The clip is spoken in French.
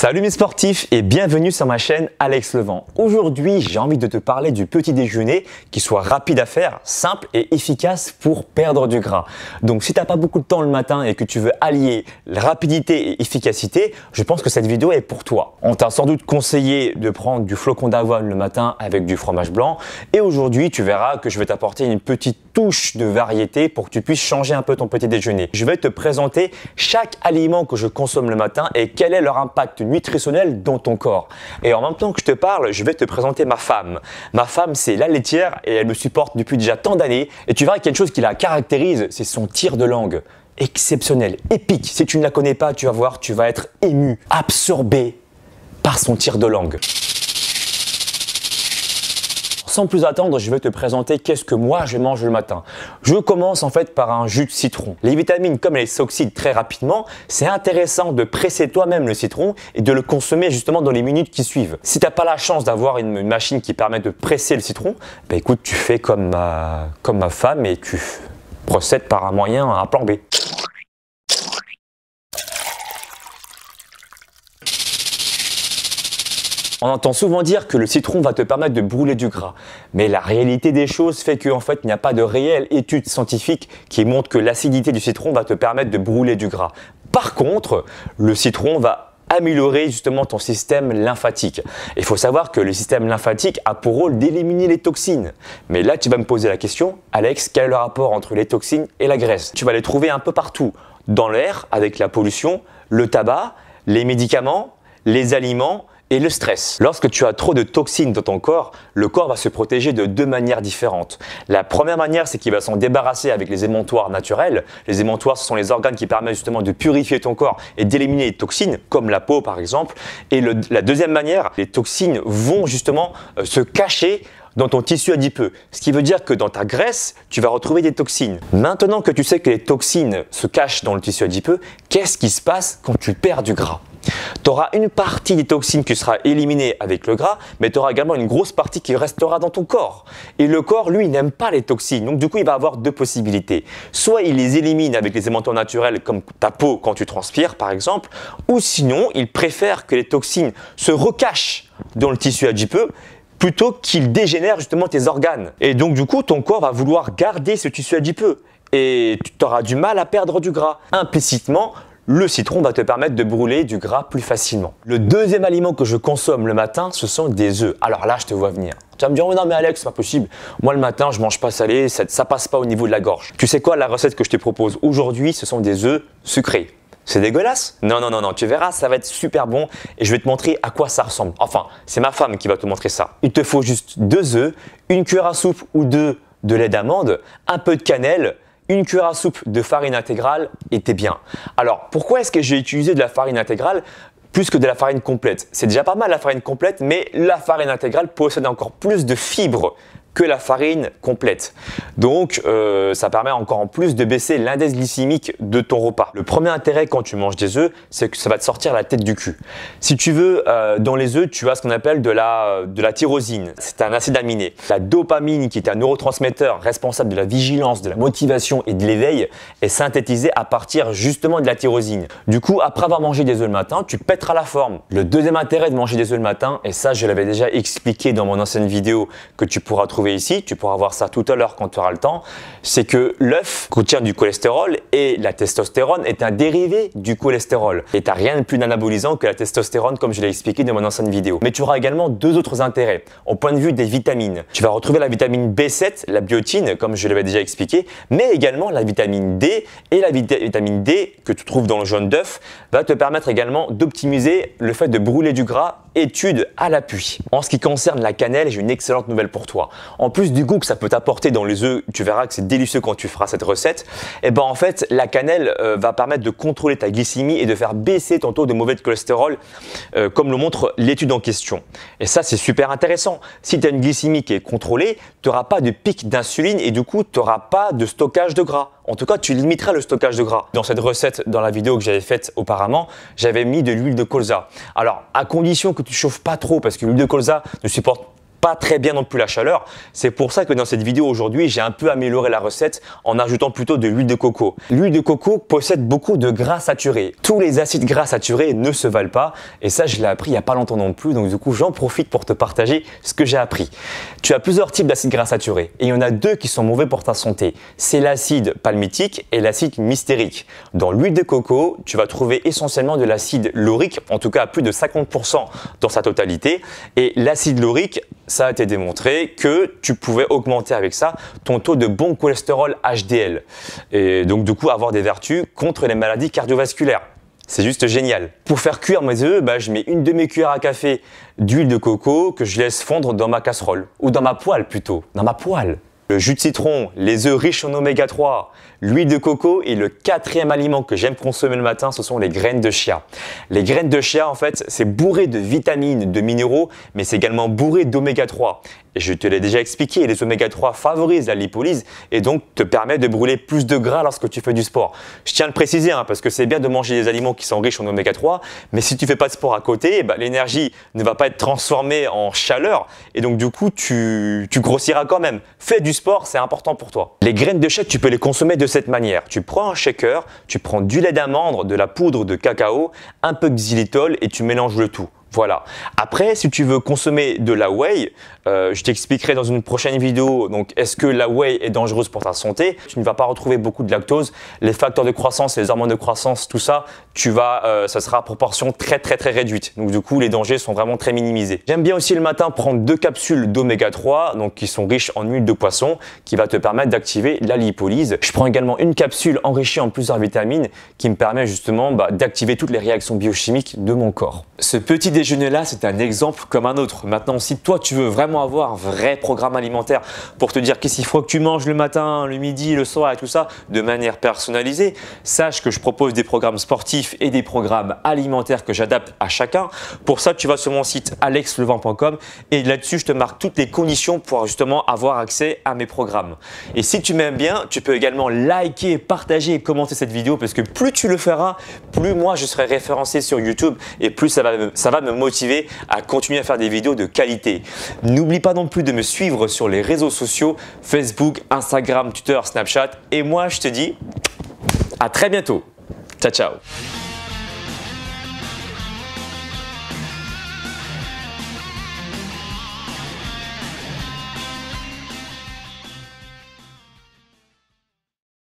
Salut mes sportifs et bienvenue sur ma chaîne Alex Levent. Aujourd'hui, j'ai envie de te parler du petit déjeuner qui soit rapide à faire, simple et efficace pour perdre du gras. Donc si tu n'as pas beaucoup de temps le matin et que tu veux allier rapidité et efficacité, je pense que cette vidéo est pour toi. On t'a sans doute conseillé de prendre du flocon d'avoine le matin avec du fromage blanc et aujourd'hui, tu verras que je vais t'apporter une petite touche de variété pour que tu puisses changer un peu ton petit déjeuner. Je vais te présenter chaque aliment que je consomme le matin et quel est leur impact nutritionnel dans ton corps. Et en même temps que je te parle, je vais te présenter ma femme. Ma femme, c'est la laitière et elle me supporte depuis déjà tant d'années. Et tu verras qu'il y a une chose qui la caractérise, c'est son tir de langue. Exceptionnel, épique. Si tu ne la connais pas, tu vas voir, tu vas être ému, absorbé par son tir de langue. Sans plus attendre, je vais te présenter qu'est-ce que moi je mange le matin. Je commence en fait par un jus de citron. Les vitamines comme elles s'oxydent très rapidement, c'est intéressant de presser toi-même le citron et de le consommer justement dans les minutes qui suivent. Si tu n'as pas la chance d'avoir une machine qui permet de presser le citron, bah écoute, tu fais comme ma femme et tu procèdes par un moyen, un plan B. On entend souvent dire que le citron va te permettre de brûler du gras. Mais la réalité des choses fait qu'en fait, il n'y a pas de réelle étude scientifique qui montre que l'acidité du citron va te permettre de brûler du gras. Par contre, le citron va améliorer justement ton système lymphatique. Il faut savoir que le système lymphatique a pour rôle d'éliminer les toxines. Mais là, tu vas me poser la question, Alex, quel est le rapport entre les toxines et la graisse? Tu vas les trouver un peu partout. Dans l'air, avec la pollution, le tabac, les médicaments, les aliments, et le stress. Lorsque tu as trop de toxines dans ton corps, le corps va se protéger de deux manières différentes. La première manière, c'est qu'il va s'en débarrasser avec les émonctoires naturels. Les émonctoires, ce sont les organes qui permettent justement de purifier ton corps et d'éliminer les toxines, comme la peau par exemple. Et la deuxième manière, les toxines vont justement se cacher dans ton tissu adipeux. Ce qui veut dire que dans ta graisse, tu vas retrouver des toxines. Maintenant que tu sais que les toxines se cachent dans le tissu adipeux, qu'est-ce qui se passe quand tu perds du gras? Tu auras une partie des toxines qui sera éliminée avec le gras, mais tu auras également une grosse partie qui restera dans ton corps. Et le corps, lui, il n'aime pas les toxines. Donc du coup, il va avoir deux possibilités. Soit il les élimine avec les émonctoires naturels comme ta peau quand tu transpires par exemple, ou sinon, il préfère que les toxines se recachent dans le tissu adipeux plutôt qu'il dégénère justement tes organes. Et donc du coup, ton corps va vouloir garder ce tissu adipeux et tu auras du mal à perdre du gras. Implicitement, le citron va te permettre de brûler du gras plus facilement. Le deuxième aliment que je consomme le matin, ce sont des œufs. Alors là, je te vois venir. Tu vas me dire, oh non mais Alex, c'est pas possible. Moi le matin, je mange pas salé, ça passe pas au niveau de la gorge. Tu sais quoi, la recette que je te propose aujourd'hui, ce sont des œufs sucrés. C'est dégueulasse? Non, non, non, non, tu verras, ça va être super bon et je vais te montrer à quoi ça ressemble. Enfin, c'est ma femme qui va te montrer ça. Il te faut juste 2 œufs, une cuillère à soupe ou 2 de lait d'amande, un peu de cannelle, une cuillère à soupe de farine intégrale et t'es bien. Alors, pourquoi est-ce que j'ai utilisé de la farine intégrale plus que de la farine complète? C'est déjà pas mal la farine complète, mais la farine intégrale possède encore plus de fibres que la farine complète. Donc, ça permet encore en plus de baisser l'index glycémique de ton repas. Le premier intérêt quand tu manges des œufs, c'est que ça va te sortir la tête du cul. Si tu veux, dans les œufs, tu as ce qu'on appelle de la tyrosine. C'est un acide aminé. La dopamine, qui est un neurotransmetteur responsable de la vigilance, de la motivation et de l'éveil, est synthétisée à partir justement de la tyrosine. Du coup, après avoir mangé des œufs le matin, tu pèteras la forme. Le deuxième intérêt de manger des œufs le matin, et ça, je l'avais déjà expliqué dans mon ancienne vidéo que tu pourras trouver ici, tu pourras voir ça tout à l'heure quand tu auras le temps, c'est que l'œuf contient du cholestérol et la testostérone est un dérivé du cholestérol. Et tu n'as rien de plus anabolisant que la testostérone comme je l'ai expliqué dans mon ancienne vidéo. Mais tu auras également deux autres intérêts au point de vue des vitamines. Tu vas retrouver la vitamine B7, la biotine comme je l'avais déjà expliqué, mais également la vitamine D et la vitamine D que tu trouves dans le jaune d'œuf va te permettre également d'optimiser le fait de brûler du gras, étude à l'appui. En ce qui concerne la cannelle, j'ai une excellente nouvelle pour toi. En plus du goût que ça peut t'apporter dans les œufs, tu verras que c'est délicieux quand tu feras cette recette. Et ben en fait, la cannelle va permettre de contrôler ta glycémie et de faire baisser ton taux de mauvais cholestérol, comme le montre l'étude en question. Et ça, c'est super intéressant. Si tu as une glycémie qui est contrôlée, tu n'auras pas de pic d'insuline et du coup, tu n'auras pas de stockage de gras. En tout cas, tu limiteras le stockage de gras. Dans cette recette, dans la vidéo que j'avais faite auparavant, j'avais mis de l'huile de colza. Alors, à condition que tu chauffes pas trop, parce que l'huile de colza ne supporte pas très bien non plus la chaleur. C'est pour ça que dans cette vidéo aujourd'hui, j'ai un peu amélioré la recette en ajoutant plutôt de l'huile de coco. L'huile de coco possède beaucoup de gras saturés. Tous les acides gras saturés ne se valent pas et ça, je l'ai appris il n'y a pas longtemps non plus. Donc du coup, j'en profite pour te partager ce que j'ai appris. Tu as plusieurs types d'acides gras saturés et il y en a deux qui sont mauvais pour ta santé. C'est l'acide palmitique et l'acide mystérique. Dans l'huile de coco, tu vas trouver essentiellement de l'acide laurique, en tout cas à plus de 50% dans sa totalité. Et l'acide laurique, ça a été démontré que tu pouvais augmenter avec ça ton taux de bon cholestérol HDL. Et donc du coup avoir des vertus contre les maladies cardiovasculaires. C'est juste génial. Pour faire cuire mes œufs, je mets une demi-cuillère à café d'huile de coco que je laisse fondre dans ma casserole. Ou dans ma poêle plutôt, dans ma poêle. Le jus de citron, les œufs riches en oméga 3, l'huile de coco et le quatrième aliment que j'aime consommer le matin, ce sont les graines de chia. Les graines de chia, en fait, c'est bourré de vitamines, de minéraux, mais c'est également bourré d'oméga 3. Et je te l'ai déjà expliqué, les oméga 3 favorisent la lipolyse et donc te permettent de brûler plus de gras lorsque tu fais du sport. Je tiens à le préciser parce que c'est bien de manger des aliments qui sont riches en oméga 3, mais si tu fais pas de sport à côté, l'énergie ne va pas être transformée en chaleur et donc du coup tu grossiras quand même. Fais du sport, c'est important pour toi. Les graines de chia, tu peux les consommer de cette manière. Tu prends un shaker, tu prends du lait d'amande, de la poudre de cacao, un peu de xylitol et tu mélanges le tout. Voilà. Après, si tu veux consommer de la whey, je t'expliquerai dans une prochaine vidéo. Donc, est-ce que la whey est dangereuse pour ta santé? Tu ne vas pas retrouver beaucoup de lactose. Les facteurs de croissance, les hormones de croissance, tout ça, ça sera à proportion très réduite. Donc, du coup, les dangers sont vraiment très minimisés. J'aime bien aussi le matin prendre 2 capsules d'oméga 3, donc qui sont riches en huile de poisson, qui va te permettre d'activer la lipolyse. Je prends également une capsule enrichie en plusieurs vitamines, qui me permet justement d'activer toutes les réactions biochimiques de mon corps. Ce petit déjeuner là, c'est un exemple comme un autre. Maintenant, si toi tu veux vraiment avoir un vrai programme alimentaire pour te dire qu'est-ce qu'il faut que tu manges le matin, le midi, le soir et tout ça de manière personnalisée, sache que je propose des programmes sportifs et des programmes alimentaires que j'adapte à chacun. Pour ça, tu vas sur mon site alexlevent.com et là-dessus, je te marque toutes les conditions pour justement avoir accès à mes programmes. Et si tu m'aimes bien, tu peux également liker, partager et commenter cette vidéo parce que plus tu le feras, plus moi je serai référencé sur YouTube et plus ça va me motiver à continuer à faire des vidéos de qualité. N'oublie pas non plus de me suivre sur les réseaux sociaux, Facebook, Instagram, Twitter, Snapchat. Et moi, je te dis à très bientôt. Ciao, ciao.